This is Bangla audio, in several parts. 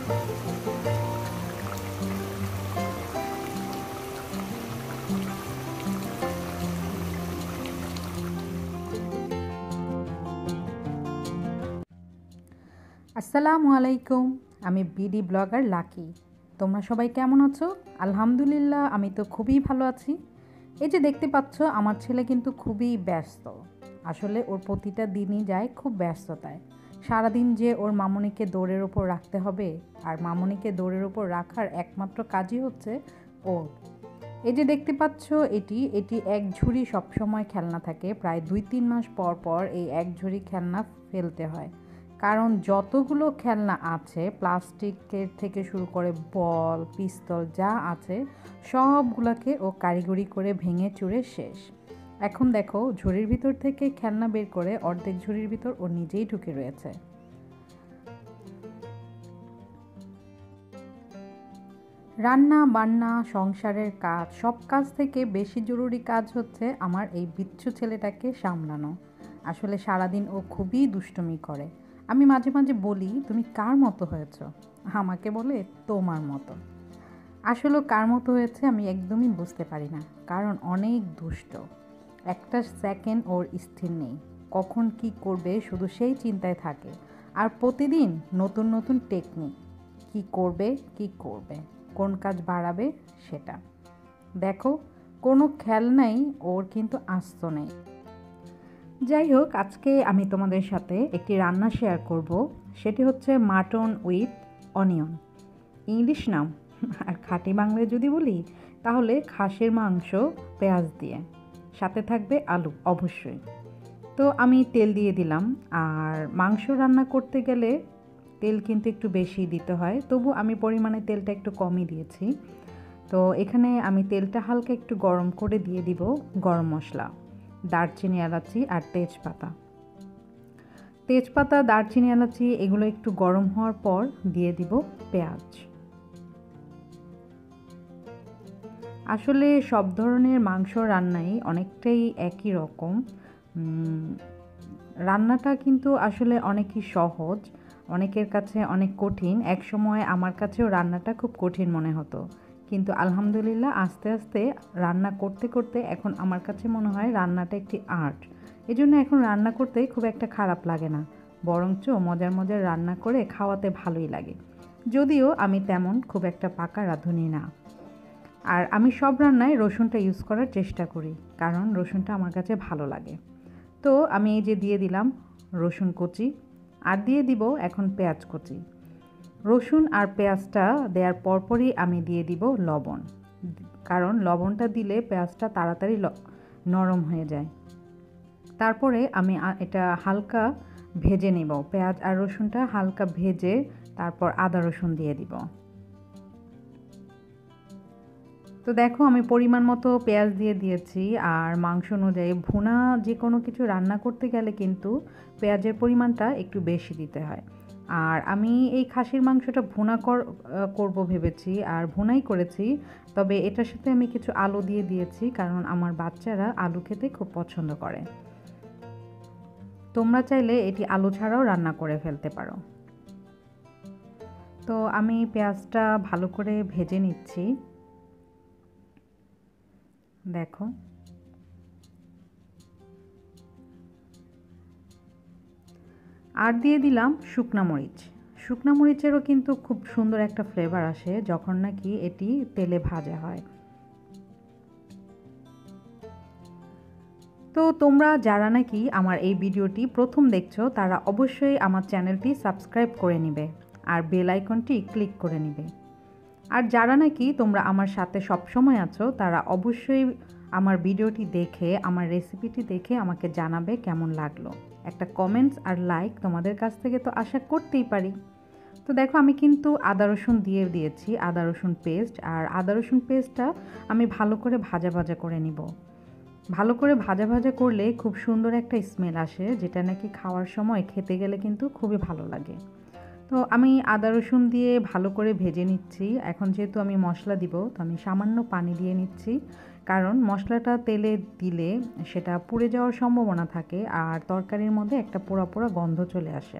আসসালামু আলাইকুম, আমি বিডি ব্লগার লাকি। তোমরা সবাই কেমন আছো? আলহামদুলিল্লাহ, আমি তো খুবই ভালো আছি। এই যে দেখতে পাচ্ছ, আমার ছেলে কিন্তু খুবই ব্যস্ত। আসলে ওর প্রতিটা দিনই যায় খুব ব্যস্ততায়। সারাদিন যে ওর মামুনিকে দৌড়ের ওপর রাখতে হবে, আর মামুনিকে দৌড়ের ওপর রাখার একমাত্র কাজই হচ্ছে ওর। এই যে দেখতে পাচ্ছ, এটি এক ঝুড়ি সবসময় খেলনা থাকে। প্রায় 2-3 মাস পর পর এই এক ঝুড়ি খেলনা ফেলতে হয়, কারণ যতগুলো খেলনা আছে, প্লাস্টিকের থেকে শুরু করে বল, পিস্তল যা আছে সবগুলোকে ও কারিগরি করে ভেঙে চুরে শেষ। এখন দেখো, ঝুড়ির ভিতর থেকে খেলনা বের করে অর্ধেক ঝুড়ির ভিতর ও নিজেই ঢুকে রয়েছে। রান্না বান্না, সংসারের কাজ, সব কাজ থেকে বেশি জরুরি কাজ হচ্ছে আমার এই বিচ্ছু ছেলেটাকে সামলানো। আসলে সারাদিন ও খুবই দুষ্টুমি করে। আমি মাঝে মাঝে বলি, তুমি কার মতো হয়েছ? আমাকে বলে, তোমার মতো। আসলে কার মতো হয়েছে আমি একদমই বুঝতে পারি না, কারণ অনেক দুষ্ট। একটা সেকেন্ড ওর স্থির নেই, কখন কি করবে শুধু সেই চিন্তায় থাকে। আর প্রতিদিন নতুন নতুন টেকনিক, কি করবে, কোন কাজ বাড়াবে সেটা। দেখো, কোনো খেলনাই ওর কিন্তু আস্ত নেই। যাই হোক, আজকে আমি তোমাদের সাথে একটি রান্না শেয়ার করব। সেটি হচ্ছে মাটন উইথ অনিয়ন, ইংলিশ নাম। আর খাঁটি বাংলায় যদি বলি, তাহলে খাসির মাংস পেঁয়াজ দিয়ে, সাথে থাকবে আলু অবশ্যই। তো আমি তেল দিয়ে দিলাম। আর মাংস রান্না করতে গেলে তেল কিন্তু একটু বেশি দিতে হয়, তবু আমি পরিমাণে তেলটা একটু কমই দিয়েছি। তো এখানে আমি তেলটা হালকা একটু গরম করে দিয়ে দিব গরম মশলা, দারচিনি, এলাচি আর তেজপাতা, দারচিনি, এলাচি এগুলো একটু গরম হওয়ার পর দিয়ে দিব পেঁয়াজ। আসলে সব ধরনের মাংস রান্নাই অনেকটাই একই রকম। রান্নাটা কিন্তু আসলে অনেকই সহজ, অনেকের কাছে অনেক কঠিন। এক সময় আমার কাছেও রান্নাটা খুব কঠিন মনে হতো, কিন্তু আলহামদুলিল্লাহ আস্তে আস্তে রান্না করতে করতে এখন আমার কাছে মনে হয় রান্নাটা একটি আর্ট। এই জন্য এখন রান্না করতে খুব একটা খারাপ লাগে না, বরঞ্চ মজার মজার রান্না করে খাওয়াতে ভালোই লাগে। যদিও আমি তেমন খুব একটা পাকা রাঁধুনি না। আর আমি সব রান্নায় রসুনটা ইউজ করার চেষ্টা করি, কারণ রসুনটা আমার কাছে ভালো লাগে। তো আমি এই যে দিয়ে দিলাম রসুন কুচি, আর দিয়ে দিব এখন পেঁয়াজ কুচি। রসুন আর পেঁয়াজটা দেওয়ার পরপরই আমি দিয়ে দিব লবণ, কারণ লবণটা দিলে পেঁয়াজটা তাড়াতাড়ি নরম হয়ে যায়। তারপরে আমি এটা হালকা ভেজে নিব, পেঁয়াজ আর রসুনটা হালকা ভেজে তারপর আদা রসুন দিয়ে দিব। তো দেখো, আমি পরিমাণ মতো পেঁয়াজ দিয়ে দিয়েছি। আর মাংস অনুযায়ী ভুনা যে কোনো কিছু রান্না করতে গেলে কিন্তু পেঁয়াজের পরিমাণটা একটু বেশি দিতে হয়। আর আমি এই খাসির মাংসটা ভুনা করব ভেবেছি, আর ভুনাই করেছি। তবে এটার সাথে আমি কিছু আলু দিয়ে দিয়েছি, কারণ আমার বাচ্চারা আলু খেতে খুব পছন্দ করে। তোমরা চাইলে এটি আলু ছাড়াও রান্না করে ফেলতে পারো। তো আমি পেঁয়াজটা ভালো করে ভেজে নিচ্ছি। দেখো, আর দিয়ে দিলাম শুকনা মরিচ। শুকনা মরিচেরও কিন্তু খুব সুন্দর একটা ফ্লেভার আসে যখন নাকি এটি তেলে ভাজা হয়। তো তোমরা যারা নাকি আমার এই ভিডিওটি প্রথম দেখছো, তারা অবশ্যই আমার চ্যানেলটি সাবস্ক্রাইব করে নিবে আর বেল আইকনটি ক্লিক করে নিবে। আর যারা নাকি তোমরা আমার সাথে সব সময় আছো, তারা অবশ্যই আমার ভিডিওটি দেখে, আমার রেসিপিটি দেখে আমাকে জানাবে কেমন লাগলো। একটা কমেন্টস আর লাইক তোমাদের কাছ থেকে তো আশা করতেই পারি। তো দেখো, আমি কিন্তু আদা রসুন দিয়ে দিয়েছি, আদা রসুন পেস্ট। আর আদা রসুন পেস্টটা আমি ভালো করে ভাজা করে নিব। ভালো করে ভাজা করলে খুব সুন্দর একটা স্মেল আসে, যেটা নাকি খাওয়ার সময় খেতে গেলে কিন্তু খুবই ভালো লাগে। তো আমি আদা রসুন দিয়ে ভালো করে ভেজে নিচ্ছি। এখন যেহেতু আমি মশলা দিব, তো আমি সামান্য পানি দিয়ে নিচ্ছি, কারণ মশলাটা তেলে দিলে সেটা পুড়ে যাওয়ার সম্ভাবনা থাকে, আর তরকারির মধ্যে একটা পোড়া পোড়া গন্ধ চলে আসে।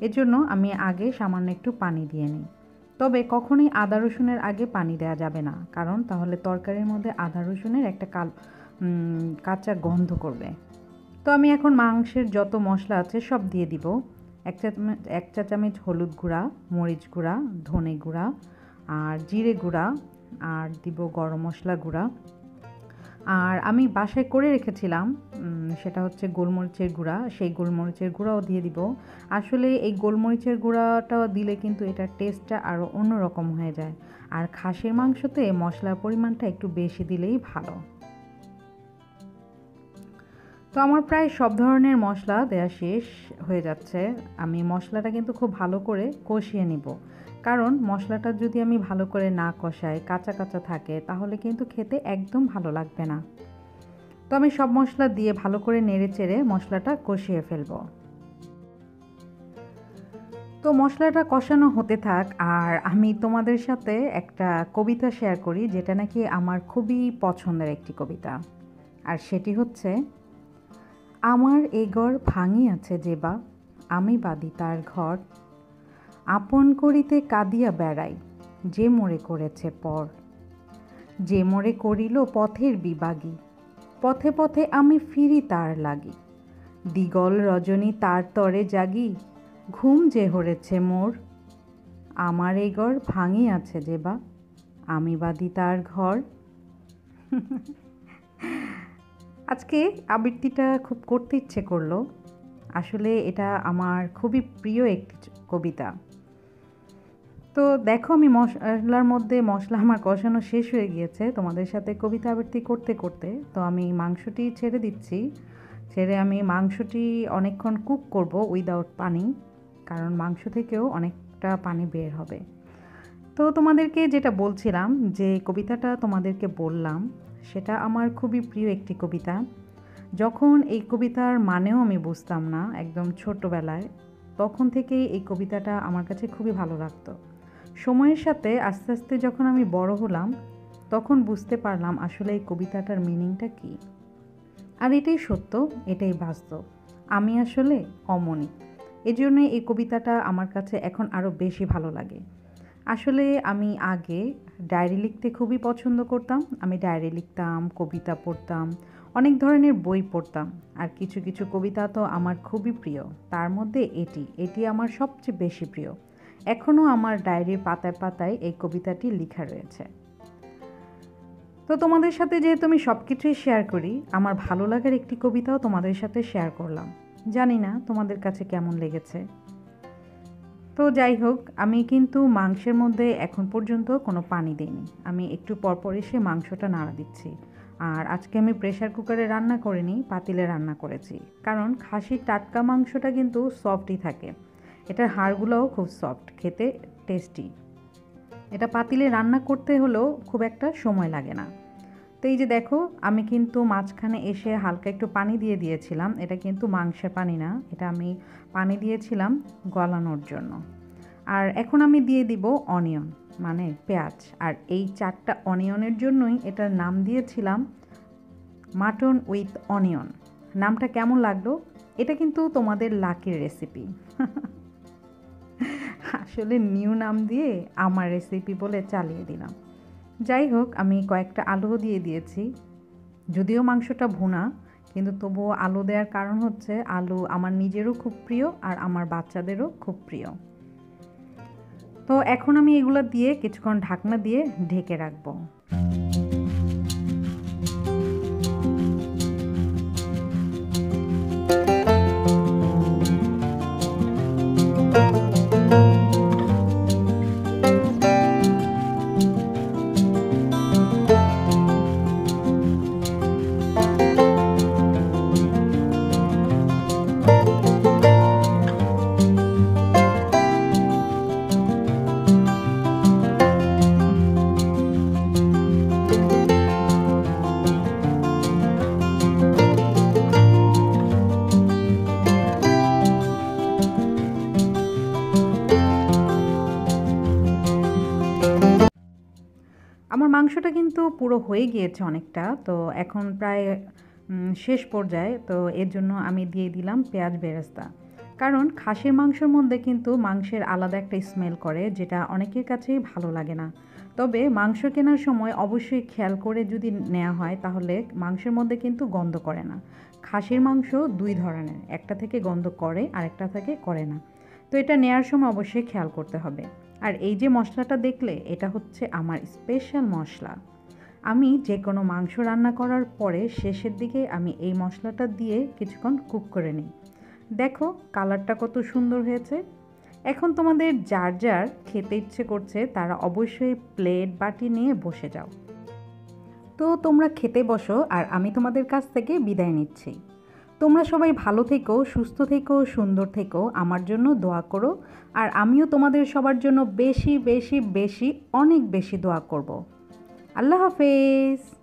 এজন্য আমি আগে সামান্য একটু পানি দিয়ে নিই। তবে কখনোই আদা রসুনের আগে পানি দেওয়া যাবে না, কারণ তাহলে তরকারির মধ্যে আদা রসুনের একটা কাঁচা গন্ধ করবে। তো আমি এখন মাংসের যত মশলা আছে সব দিয়ে দিব। এক চা চামচ হলুদ গুঁড়া, মরিচ গুঁড়া, ধনে গুঁড়া আর জিরে গুঁড়া, আর দিব গরম মশলা গুঁড়া। আর আমি বাসায় করে রেখেছিলাম সেটা হচ্ছে গোলমরিচের গুঁড়া, সেই গোলমরিচের গুঁড়াও দিয়ে দিব। আসলে এই গোলমরিচের গুঁড়াটা দিলে কিন্তু এটার টেস্টটা আরও অন্যরকম হয়ে যায়। আর খাসির মাংসতে মশলার পরিমাণটা একটু বেশি দিলেই ভালো। তো আমার প্রায় সব ধরনের মশলা দেওয়া শেষ হয়ে যাচ্ছে। আমি মশলাটা কিন্তু খুব ভালো করে কষিয়ে নিব, কারণ মশলাটা যদি আমি ভালো করে না কষাই, কাঁচা কাঁচা থাকে, তাহলে কিন্তু খেতে একদম ভালো লাগবে না। তো আমি সব মশলা দিয়ে ভালো করে নেড়ে চেড়ে মশলাটা কষিয়ে ফেলবো। তো মশলাটা কষানো হতে থাক, আর আমি তোমাদের সাথে একটা কবিতা শেয়ার করি, যেটা নাকি আমার খুবই পছন্দের একটি কবিতা। আর সেটি হচ্ছে, আমার এ ঘর ভাঙিয়াছে যেবা, আমি বাঁধি তার ঘর, আপন করিতে কাঁদিয়া বেড়াই, যে মোরে করেছে পর, যে মোরে করিল পথের বিবাগী, পথে পথে আমি ফিরি তার লাগি, দিগল রজনী তার তরে জাগি, ঘুম যে হরেছে মোর, আমার এ ঘর ভাঙিয়াছে যেবা, আমি বাঁধি তার ঘর। আজকে আবৃত্তিটা খুব করতে ইচ্ছে করলো। আসলে এটা আমার খুবই প্রিয় একটি কবিতা। তো দেখো, আমি মশলার মধ্যে মশলা আমার কষানো শেষ হয়ে গিয়েছে তোমাদের সাথে কবিতা আবৃত্তি করতে করতে। তো আমি মাংসটি ছেড়ে দিচ্ছি। ছেড়ে আমি মাংসটি অনেকক্ষণ কুক করব উইদাউট পানি, কারণ মাংস থেকেও অনেকটা পানি বের হবে। তো তোমাদেরকে যেটা বলছিলাম, যে কবিতাটা তোমাদেরকে বললাম, সেটা আমার খুবই প্রিয় একটি কবিতা। যখন এই কবিতার মানেও আমি বুঝতাম না একদম ছোট্টবেলায়, তখন থেকেই এই কবিতাটা আমার কাছে খুবই ভালো লাগতো। সময়ের সাথে আস্তে আস্তে যখন আমি বড় হলাম, তখন বুঝতে পারলাম আসলে এই কবিতাটার মিনিংটা কী। আর এটাই সত্য, এটাই বাস্তব। আমি আসলে অমনি, এজন্য এই কবিতাটা আমার কাছে এখন আরও বেশি ভালো লাগে। আসলে আমি আগে ডায়েরি লিখতে খুবই পছন্দ করতাম। আমি ডায়েরি লিখতাম, কবিতা পড়তাম, অনেক ধরনের বই পড়তাম। আর কিছু কিছু কবিতা তো আমার খুবই প্রিয়, তার মধ্যে এটি আমার সবচেয়ে বেশি প্রিয়। এখনও আমার ডায়েরির পাতায় পাতায় এই কবিতাটি লেখা রয়েছে। তো তোমাদের সাথে যেহেতু আমি সব কিছুই শেয়ার করি, আমার ভালো লাগার একটি কবিতাও তোমাদের সাথে শেয়ার করলাম। জানি না তোমাদের কাছে কেমন লেগেছে। তো যাই হোক, আমি কিন্তু মাংসের মধ্যে এখন পর্যন্ত কোনো পানি দিইনি। আমি একটু পরপর এসে মাংসটা নাড়া দিচ্ছি। আর আজকে আমি প্রেসার কুকারে রান্না করিনি, পাতিলে রান্না করেছি, কারণ খাসির টাটকা মাংসটা কিন্তু সফটই থাকে। এটার হাড়গুলোও খুব সফট, খেতে টেস্টি। এটা পাতিলে রান্না করতে হলেও খুব একটা সময় লাগে না। তো এই যে দেখো, আমি কিন্তু মাঝখানে এসে হালকা একটু পানি দিয়ে দিয়েছিলাম। এটা কিন্তু মাংসের পানি না, এটা আমি পানি দিয়েছিলাম গলানোর জন্য। আর এখন আমি দিয়ে দিব অনিয়ন, মানে পেঁয়াজ। আর এই 4টা অনিয়নের জন্যই এটার নাম দিয়েছিলাম মাটন উইথ অনিয়ন। নামটা কেমন লাগলো? এটা কিন্তু তোমাদের লাকির রেসিপি। আসলে নিউ নাম দিয়ে আমার রেসিপি বলে চালিয়ে দিলাম। যাই হোক, আমি কয়েকটা আলুও দিয়ে দিয়েছি। যদিও মাংসটা ভুনা, কিন্তু তবুও আলু দেওয়ার কারণ হচ্ছে আলু আমার নিজেরও খুব প্রিয়, আর আমার বাচ্চাদেরও খুব প্রিয়। তো এখন আমি এগুলো দিয়ে কিছুক্ষণ ঢাকনা দিয়ে ঢেকে রাখবো। আমার মাংসটা কিন্তু পুরো হয়ে গিয়েছে অনেকটা। তো এখন প্রায় শেষ পর্যায়ে। তো এর জন্য আমি দিয়ে দিলাম পেঁয়াজ বেরেস্তা, কারণ খাসির মাংসের মধ্যে কিন্তু মাংসের আলাদা একটা স্মেল করে, যেটা অনেকের কাছেই ভালো লাগে না। তবে মাংস কেনার সময় অবশ্যই খেয়াল করে যদি নেওয়া হয় তাহলে মাংসের মধ্যে কিন্তু গন্ধ করে না। খাসির মাংস দুই ধরনের, একটা থেকে গন্ধ করে আর একটা থেকে করে না। তো এটা নেওয়ার সময় অবশ্যই খেয়াল করতে হবে। আর এই যে মশলাটা দেখলে, এটা হচ্ছে আমার স্পেশাল মশলা। আমি যে কোনো মাংস রান্না করার পরে শেষের দিকে আমি এই মশলাটা দিয়ে কিছুক্ষণ কুক করে নিই। দেখো কালারটা কত সুন্দর হয়েছে। এখন তোমাদের যার যার খেতে ইচ্ছে করছে তারা অবশ্যই প্লেট বাটি নিয়ে বসে যাও। তো তোমরা খেতে বসো আর আমি তোমাদের কাছ থেকে বিদায় নিচ্ছি। তোমরা সবাই ভালো থেকো, সুস্থ থেকো, সুন্দর থেকো, আমার জন্য দোয়া করো। আর আমিও তোমাদের সবার জন্য বেশি বেশি বেশি অনেক বেশি দোয়া করব। আল্লাহ হাফেজ।